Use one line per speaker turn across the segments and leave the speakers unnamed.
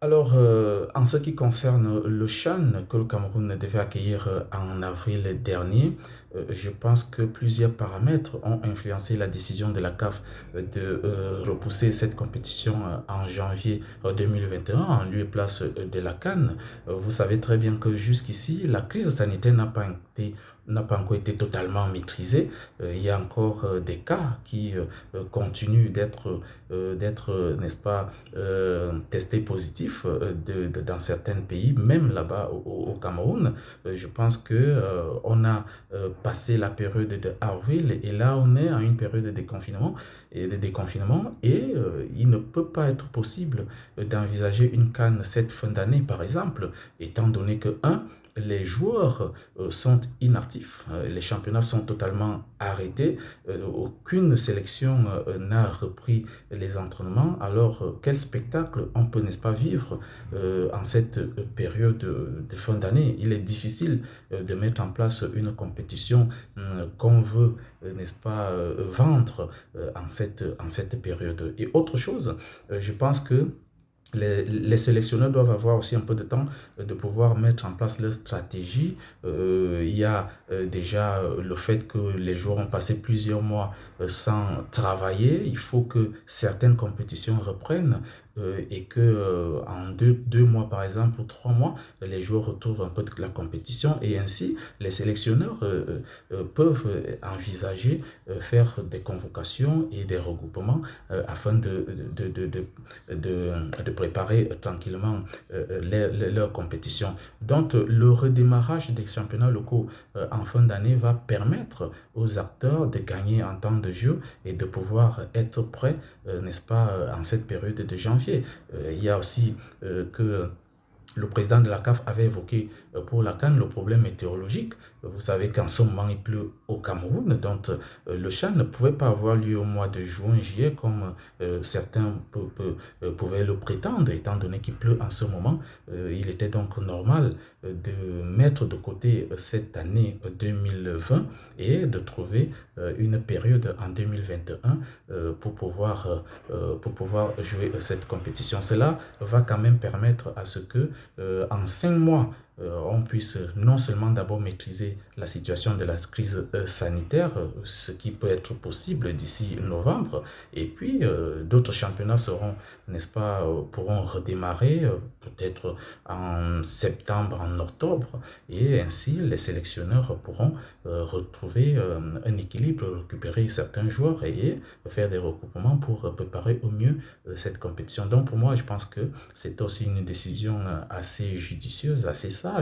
Alors, en ce qui concerne le CHAN que le Cameroun devait accueillir en avril dernier, je pense que plusieurs paramètres ont influencé la décision de la CAF de repousser cette compétition en janvier 2021 en lieu et place de la CAN. Vous savez très bien que jusqu'ici, la crise sanitaire n'a pas encore été totalement maîtrisée. Il y a encore des cas qui continuent n'est-ce pas, testés positifs dans certains pays, même là-bas au Cameroun. Je pense que on a passé la période de avril et là on est à une période de déconfinement et il ne peut pas être possible d'envisager une CAN cette fin d'année par exemple, étant donné que les joueurs sont inactifs, les championnats sont totalement arrêtés, aucune sélection n'a repris les entraînements. Alors, quel spectacle on peut, n'est-ce pas, vivre en cette période de fin d'année? Il est difficile de mettre en place une compétition qu'on veut, n'est-ce pas, vendre en cette période. Et autre chose, je pense que les sélectionneurs doivent avoir aussi un peu de temps de pouvoir mettre en place leur stratégie. Il y a déjà le fait que les joueurs ont passé plusieurs mois sans travailler. Il faut que certaines compétitions reprennent et que en deux mois par exemple ou 3 mois, les joueurs retrouvent un peu de la compétition et ainsi les sélectionneurs peuvent envisager faire des convocations et des regroupements afin de préparer tranquillement leur compétition. Donc, le redémarrage des championnats locaux en fin d'année va permettre aux acteurs de gagner en temps de jeu et de pouvoir être prêts, n'est-ce pas, en cette période de janvier. Il y a aussi que le président de la CAF avait évoqué pour la CAN le problème météorologique. Vous savez qu'en ce moment, il pleut au Cameroun, donc le CHAN ne pouvait pas avoir lieu au mois de juin, juillet, comme certains pouvaient le prétendre, étant donné qu'il pleut en ce moment. Il était donc normal de mettre de côté cette année 2020 et de trouver une période en 2021 pour pouvoir jouer cette compétition. Cela va quand même permettre à ce que en 5 mois, on puisse non seulement d'abord maîtriser la situation de la crise sanitaire, ce qui peut être possible d'ici novembre, et puis d'autres championnats seront, n'est-ce pas, pourront redémarrer peut-être en septembre, en octobre, et ainsi les sélectionneurs pourront retrouver un équilibre, récupérer certains joueurs et faire des regroupements pour préparer au mieux cette compétition. Donc pour moi, je pense que c'est aussi une décision assez judicieuse, assez sage,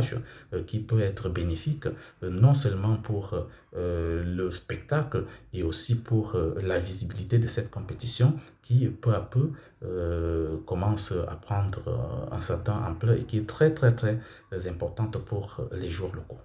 qui peut être bénéfique non seulement pour le spectacle et aussi pour la visibilité de cette compétition qui peu à peu commence à prendre un certain ampleur et qui est très très très importante pour les joueurs locaux.